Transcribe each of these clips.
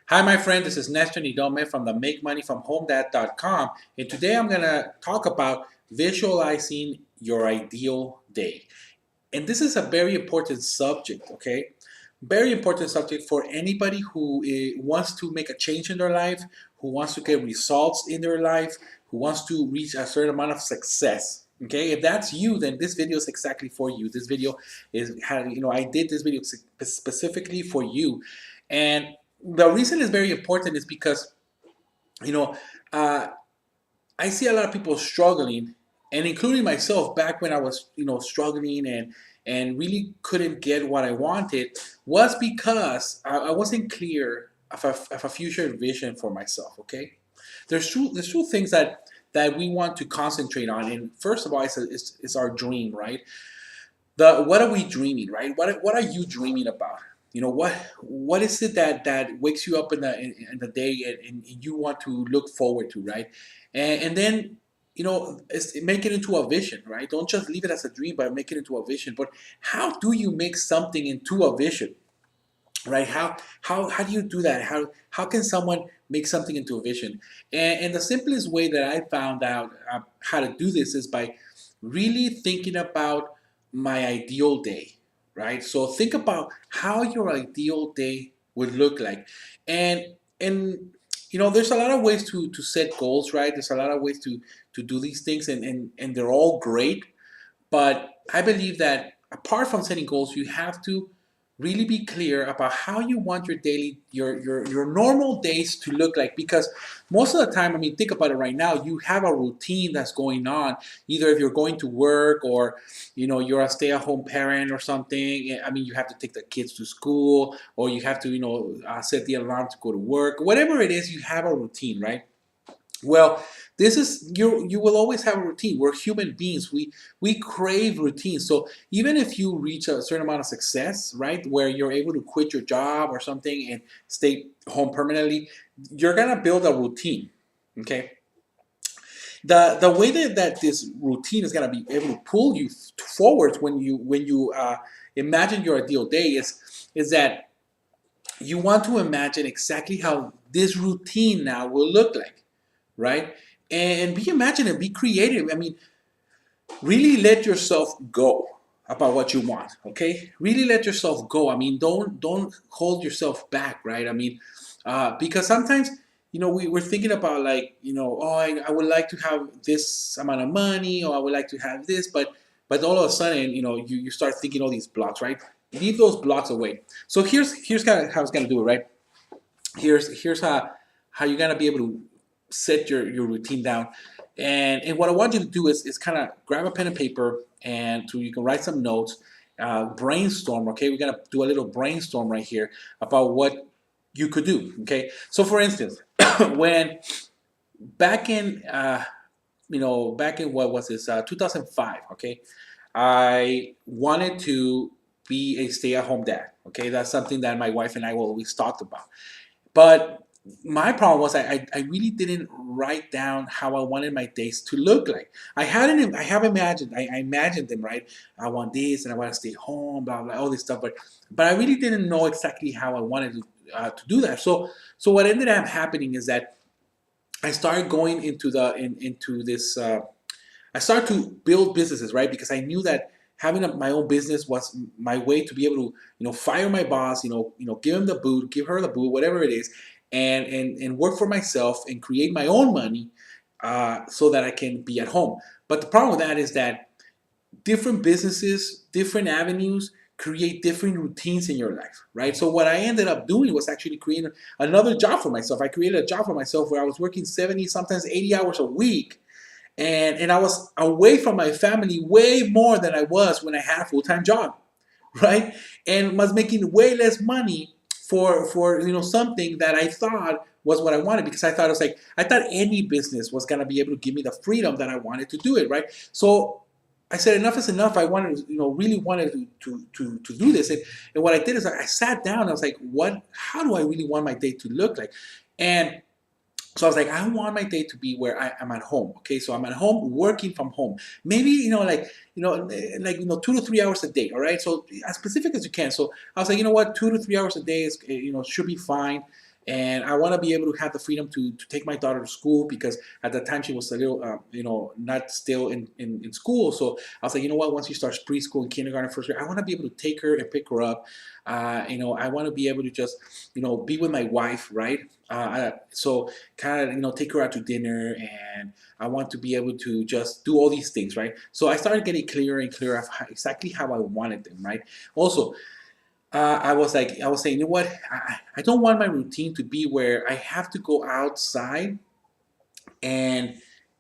Hi, my friend. This is Nestor Nidome from the MakeMoneyFromHomeDad.com, and today I'm going to talk about visualizing your ideal day. And this is a very important subject, okay? Very important subject for anybody who wants to make a change in their life, who wants to get results in their life, who wants to reach a certain amount of success. Okay, if that's you, then this video is exactly for you. This video is how I did this video specifically for you, and the reason it's very important is because you know uh, I see a lot of people struggling, and including myself back when I was struggling and really couldn't get what I wanted was because I wasn't clear of a future vision for myself. Okay, there's two things that we want to concentrate on, and first of all, it's our dream, right? What are we dreaming, right? What are you dreaming about? What is it that wakes you up in the day, and you want to look forward to, right? And then make it into a vision, right? Don't just leave it as a dream, but make it into a vision. But how do you make something into a vision, right? How do you do that? How can someone make something into a vision? And the simplest way that I found out how to do this is by really thinking about my ideal day, right? So think about how your ideal day would look like, and and there's a lot of ways to set goals, right? There's a lot of ways to do these things, and they're all great. But I believe that apart from setting goals, you have to really be clear about how you want your daily your normal days to look like, because most of the time, I mean, think about it right now, you have a routine that's going on, either if you're going to work, or you're a stay-at-home parent or something. I mean, you have to take the kids to school, or you have to set the alarm to go to work. Whatever it is, you have a routine, right? Well, this is you will always have a routine. We're human beings. We crave routine. So even if you reach a certain amount of success, right, where you're able to quit your job or something and stay home permanently, you're gonna build a routine. Okay. The way that this routine is gonna be able to pull you forward when you imagine your ideal day is that you want to imagine exactly how this routine now will look like, right? And be imaginative, be creative. I mean, really let yourself go about what you want. Okay, really let yourself go. I mean, don't hold yourself back, right? I mean, because sometimes we're thinking about, like, oh, I would like to have this amount of money, or I would like to have this, but all of a sudden, you start thinking all these blocks, right? Leave those blocks away. So here's kind of how it's gonna do it, right? Here's how you're gonna be able to set your routine down. And what I want you to do is kind of grab a pen and paper, and you can write some notes, brainstorm. Okay, we're gonna do a little brainstorm right here about what you could do. Okay, so for instance, when back in back in what was this 2005. Okay, I wanted to be a stay-at-home dad. Okay, that's something that my wife and I always talked about. But my problem was I really didn't write down how I wanted my days to look like. I have imagined, I imagined them, right? I want this, and I want to stay home, blah blah, all this stuff. But I really didn't know exactly how I wanted to do that. So what ended up happening is that I started going into this. I started to build businesses, right? Because I knew that having my own business was my way to be able to, fire my boss, give him the boot, give her the boot, whatever it is, and work for myself and create my own money, so that I can be at home. But the problem with that is that different businesses, different avenues create different routines in your life, right? So what I ended up doing was actually creating another job for myself. I created a job for myself where I was working 70, sometimes 80 hours a week, and I was away from my family way more than I was when I had a full-time job, right? And was making way less money for something that I thought was what I wanted, because I thought it was like, I thought any business was gonna be able to give me the freedom that I wanted to do it, right? So I said enough is enough. I wanted, really wanted to do this, and what I did is I sat down. I was like, what? How do I really want my day to look like? And so I was like, I want my day to be where I'm at home. Okay, so I'm at home working from home. Maybe like 2 to 3 hours a day. All right, so as specific as you can. So I was like, you know what, 2 to 3 hours a day is should be fine. and I want to be able to have the freedom to take my daughter to school, because at that time she was a little, not still in school. So I was like, you know what? Once she starts preschool and kindergarten, first grade, I want to be able to take her and pick her up. I want to be able to just, be with my wife, right? So kind of, take her out to dinner, and I want to be able to just do all these things, right? So I started getting clearer and clearer of exactly how I wanted them, right? Also, I was saying, you know what? I don't want my routine to be where I have to go outside and,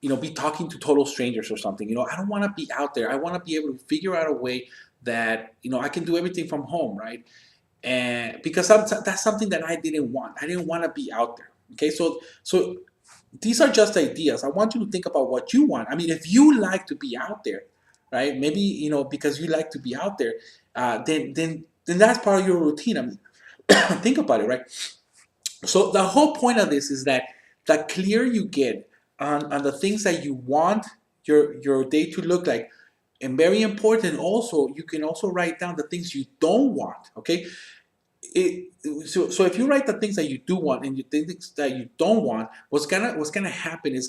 be talking to total strangers or something. I don't want to be out there. I want to be able to figure out a way that, I can do everything from home, right? And because that's something that I didn't want. I didn't want to be out there. Okay, so these are just ideas. I want you to think about what you want. I mean, if you like to be out there, right? Maybe, because you like to be out there, then that's part of your routine. I mean, think about it, right? So the whole point of this is that the clearer you get on the things that you want your day to look like, and very important also, you can also write down the things you don't want. Okay, it, so if you write the things that you do want and you things that you don't want, what's gonna happen is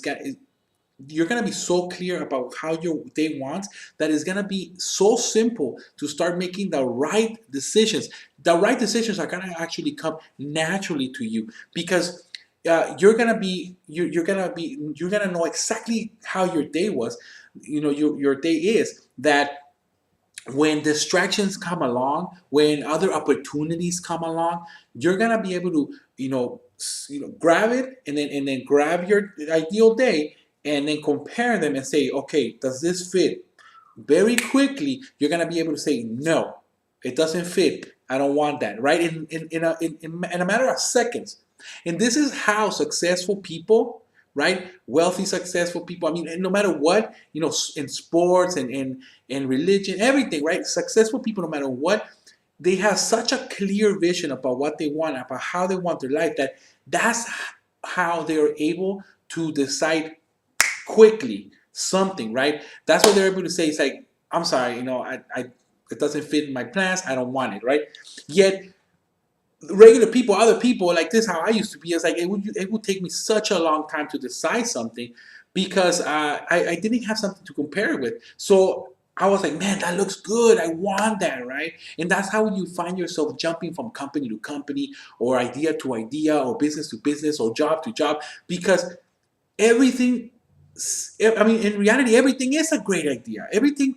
you're gonna be so clear about how your day wants, that it's gonna be so simple to start making the right decisions. The right decisions are gonna actually come naturally to you, because you're gonna know exactly how your day was. Your day is that when distractions come along, when other opportunities come along, you're gonna be able to, grab it, and then grab your ideal day, and then compare them and say, okay, does this fit? Very quickly, you're gonna be able to say, no, it doesn't fit. I don't want that, right? In a matter of seconds. And this is how successful people, right? Wealthy, successful people. I mean, and no matter what, in sports and in religion, everything, right? Successful people, no matter what, they have such a clear vision about what they want, about how they want their life, that's how they're able to decide quickly something, right? That's what they're able to say. It's like, I'm sorry, it doesn't fit in my plans. I don't want it, right? Yet regular people, other people like this, how I used to be, is like it would take me such a long time to decide something, because I didn't have something to compare it with. So I was like, man, that looks good. I want that, right? And that's how you find yourself jumping from company to company, or idea to idea, or business to business, or job to job, because everything. I mean, in reality, everything is a great idea. Everything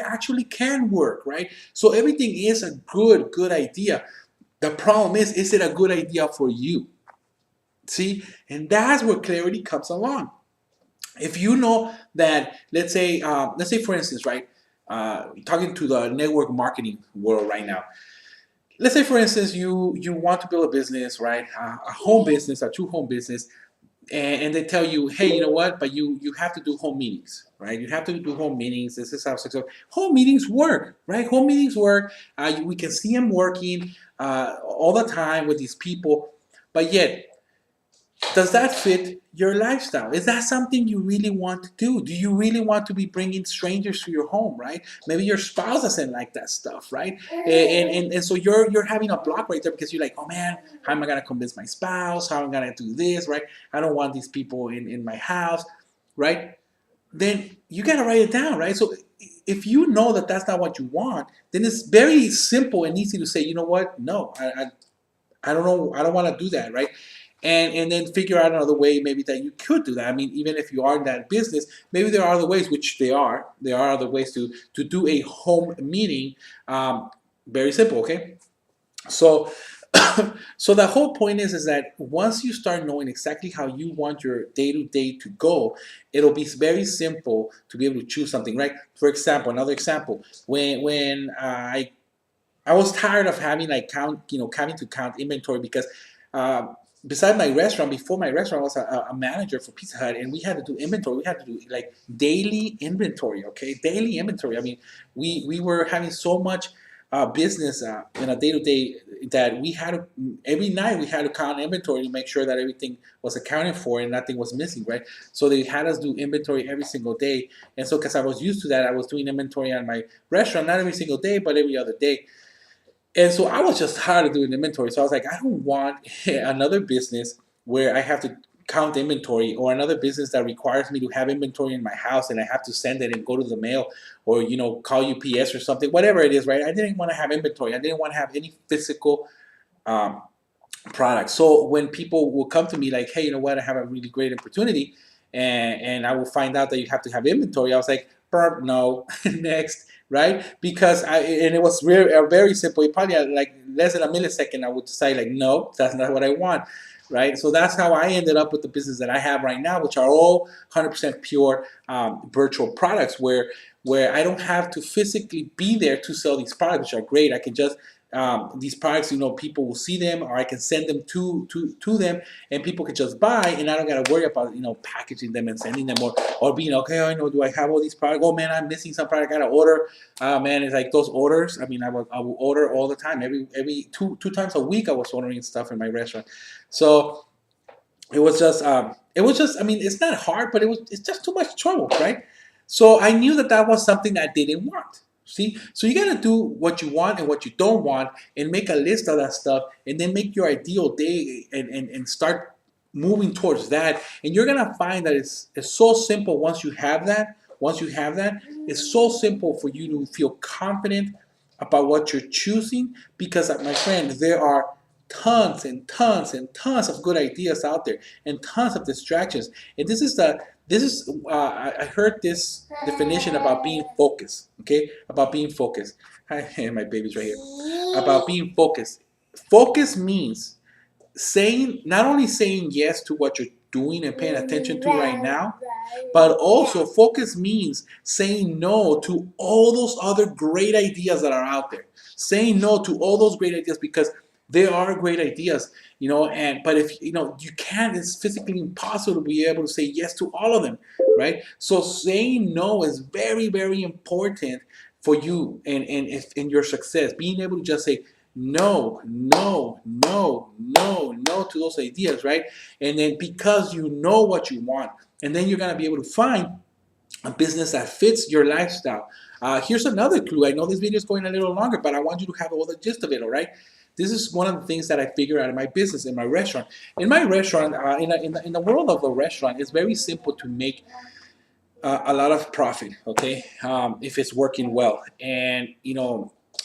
actually can work, right? So everything is a good idea. The problem is it a good idea for you? See, and that's where clarity comes along. If you know that, let's say for instance, right, talking to the network marketing world right now. Let's say for instance, you want to build a business, right, a home business, a true home business, and they tell you, hey, you know what? But you have to do home meetings, right? You have to do home meetings. This is how successful home meetings work, right? Home meetings work. We can see them working all the time with these people, but yet, does that fit your lifestyle? Is that something you really want to do? Do you really want to be bringing strangers to your home, right? Maybe your spouse doesn't like that stuff, right? And so you're having a block right there, because you're like, oh man, how am I gonna convince my spouse? How am I gonna do this, right? I don't want these people in my house, right? Then you gotta write it down, right? So if you know that that's not what you want, then it's very simple and easy to say, you know what? No, I don't know. I don't want to do that, right? And then figure out another way maybe that you could do that. I mean, even if you are in that business, maybe there are other ways, which they are. There are other ways to do a home meeting. Very simple, okay? So so the whole point is that once you start knowing exactly how you want your day to day to go, it'll be very simple to be able to choose something, right? For example, another example, when I was tired of having like having to count inventory, because uh, beside my restaurant, before my restaurant, I was a manager for Pizza Hut, and we had to do inventory. We had to do like daily inventory, okay, daily inventory. I mean, we were having so much business in a day to day, that we had to, every night we had to count inventory to make sure that everything was accounted for and nothing was missing, right? So they had us do inventory every single day, and so because I was used to that, I was doing inventory on my restaurant not every single day, but every other day. And so I was just tired of doing inventory. So I was like, I don't want another business where I have to count inventory, or another business that requires me to have inventory in my house and I have to send it and go to the mail, or call UPS or something, whatever it is, right? I didn't want to have inventory. I didn't want to have any physical um, product. So when people will come to me like, hey, you know what, I have a really great opportunity, and I will find out that you have to have inventory, I was like, burp, no, next, right? Because and it was very simple. It probably like less than a millisecond, I would say like, no, that's not what I want, right? So that's how I ended up with the business that I have right now, which are all 100% pure virtual products, where I don't have to physically be there to sell these products, which are great. I can just these products, people will see them, or I can send them to them, and people can just buy, and I don't gotta worry about packaging them and sending them, or being okay. I know, do I have all these products? Oh man, I'm missing some product. I gotta order. Man, it's like those orders. I mean, I will order all the time. Every two times a week, I was ordering stuff in my restaurant. So it was just. I mean, it's not hard, but it's just too much trouble, right? So I knew that was something I didn't want. See, so you gotta do what you want and what you don't want, and make a list of that stuff, and then make your ideal day, and start moving towards that. And you're gonna find that it's so simple once you have that. Once you have that, it's so simple for you to feel confident about what you're choosing, because, my friend, there are tons and tons and tons of good ideas out there, and tons of distractions. And I heard this definition about being focused. Okay, about being focused. Hi, my baby's right here. About being focused. Focus means not only saying yes to what you're doing and paying attention to right now, but also focus means saying no to all those other great ideas that are out there. Saying no to all those great ideas, because they are great ideas, but if you can't, it's physically impossible to be able to say yes to all of them, right? So saying no is very, very important for you, and your success. Being able to just say no, no, no, no, no to those ideas, right? And then, because you know what you want, and then you're gonna be able to find a business that fits your lifestyle. Here's another clue. I know this video is going a little longer, but I want you to have all the gist of it, all right? This is one of the things that I figured out in my business, in my restaurant. In my restaurant, in the world of a restaurant, it's very simple to make a lot of profit, okay? If it's working well. And,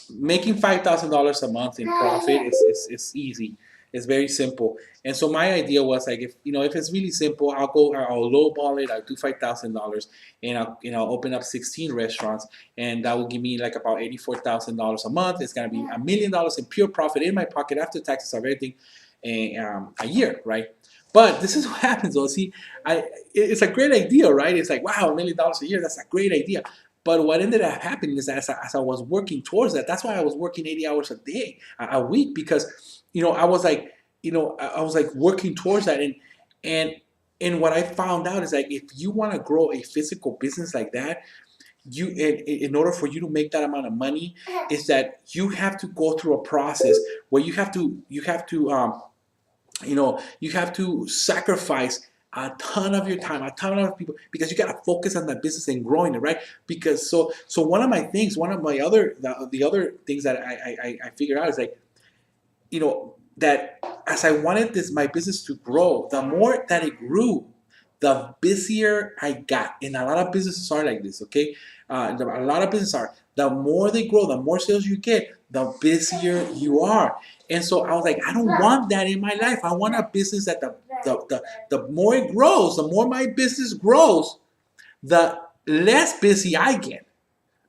making $5,000 a month in profit is easy. It's very simple. And so my idea was like, if it's really simple, I'll lowball it. I'll do $5,000, and I'll open up 16 restaurants, and that will give me like about $84,000 a month. It's gonna be $1 million in pure profit in my pocket after taxes of everything, a year, right? But this is what happens, though. See, it's a great idea, right? It's like, wow, $1 million a year. That's a great idea. But what ended up happening is that as I was working towards that, that's why I was working 80 hours a day, a week, because I was like, I was like working towards that, and and what I found out is like, if you want to grow a physical business like that, in order for you to make that amount of money, is that you have to go through a process where you have to sacrifice a ton of your time, a ton of people, because you got to focus on that business and growing it, right? Because so one of my the other things that I figured out is like, that as I wanted my business to grow, the more that it grew, the busier I got. And a lot of businesses are like this, okay? A lot of businesses are. The more they grow, the more sales you get, the busier you are. And so I was like, I don't want that in my life. I want a business that the more it grows, the more my business grows, the less busy I get,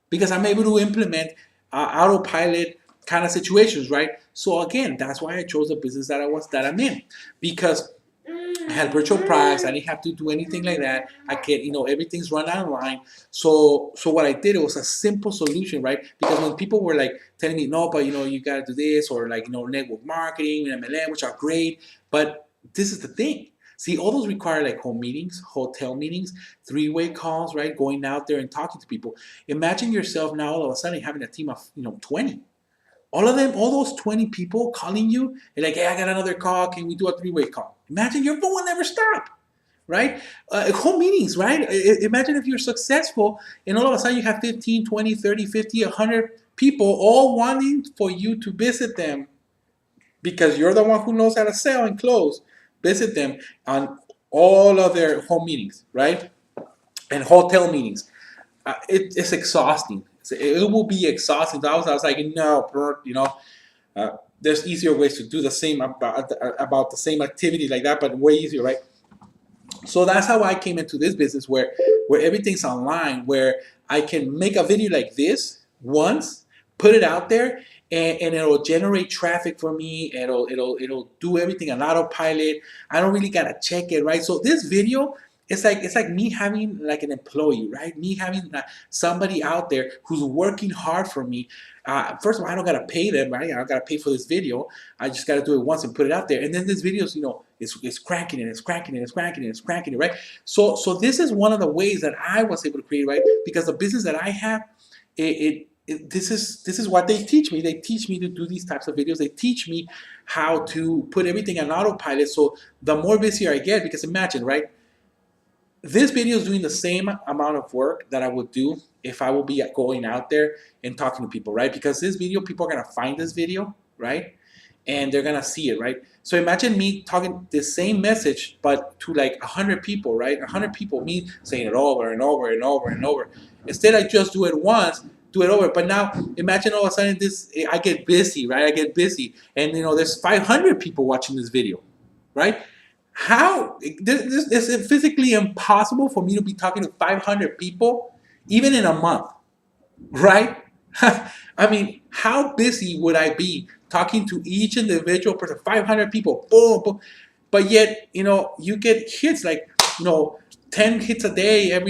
because I'm able to implement autopilot kind of situations, right? So again, that's why I chose the business that I'm in, because I had virtual products. I didn't have to do anything like that. I can, everything's run online. So what I did, it was a simple solution, right? Because when people were like telling me, no, but you gotta do this, or like network marketing, MLM, which are great, but this is the thing. See, all those require like home meetings, hotel meetings, three-way calls, right? Going out there and talking to people. Imagine yourself now all of a sudden having a team of 20. All of them, all those 20 people calling you, and like, hey, I got another call. Can we do a three-way call? Imagine your phone will never stop, right? Home meetings, right? Imagine if you're successful and all of a sudden you have 15, 20, 30, 50, 100 people all wanting for you to visit them because you're the one who knows how to sell and close. Visit them on all of their home meetings, right? And hotel meetings. It's exhausting. It will be exhausting. I was like, no, Bert, there's easier ways to do the same about the same activity like that, but way easier, right? So that's how I came into this business where everything's online, where I can make a video like this once, put it out there, and it'll generate traffic for me. It'll do everything on autopilot. I don't really gotta check it, right? So this video, it's like me having like an employee, right? Me having somebody out there who's working hard for me. First of all, I don't gotta pay them, right? I don't gotta pay for this video. I just gotta do it once and put it out there. And then this video's, it's cranking it, it's cranking it, it's cranking it, it's cranking it, right? So this is one of the ways that I was able to create, right? Because the business that I have, this is what they teach me. They teach me to do these types of videos. They teach me how to put everything on autopilot. So the more busier I get, because imagine, right? This video is doing the same amount of work that I would do if I would be going out there and talking to people, right? Because this video, people are gonna find this video, right? And they're gonna see it, right? So imagine me talking the same message, but to like 100 people, right? 100 people, me saying it over and over and over and over. Instead, I just do it once, do it over. But now, imagine all of a sudden I get busy, right? I get busy, and there's 500 people watching this video, right? How this is physically impossible for me to be talking to 500 people, even in a month, right? I mean, how busy would I be talking to each individual person, 500 people, boom, boom, but yet, you get hits like, 10 hits a day on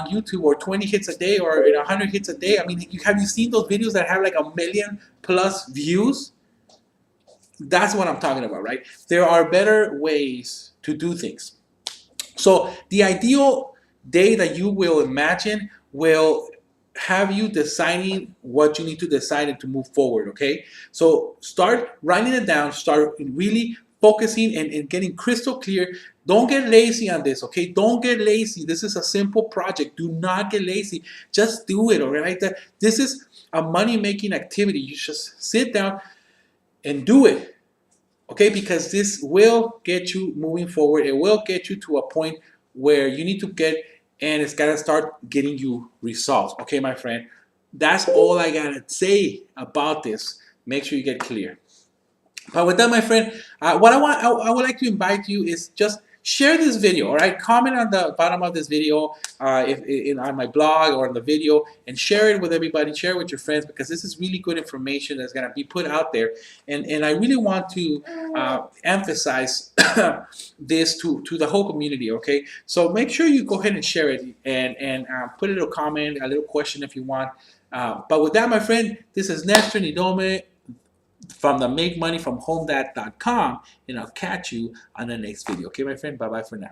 YouTube, or 20 hits a day, or 100 hits a day. I mean, have you seen those videos that have like 1 million plus views? That's what I'm talking about, right? There are better ways to do things. So the ideal day that you will imagine will have you deciding what you need to decide and to move forward, okay? So start writing it down, start really focusing and getting crystal clear. Don't get lazy on this, okay? Don't get lazy. This is a simple project. Do not get lazy. Just do it, all right? This is a money-making activity. You just sit down and do it, okay? Because this will get you moving forward. It will get you to a point where you need to get, and it's gotta start getting you results, okay, my friend? That's all I gotta say about this. Make sure you get clear. But with that, my friend, what I would like to invite you is just share this video, all right? Comment on the bottom of this video, on my blog or on the video, and share it with everybody. Share it with your friends, because this is really good information that's gonna be put out there, and I really want to emphasize this to the whole community. Okay, so make sure you go ahead and share it, and put a little comment, a little question if you want. But with that, my friend, this is Nestor Nidome from the MakeMoneyFromHomeThat.com, and I'll catch you on the next video. Okay, my friend? Bye-bye for now.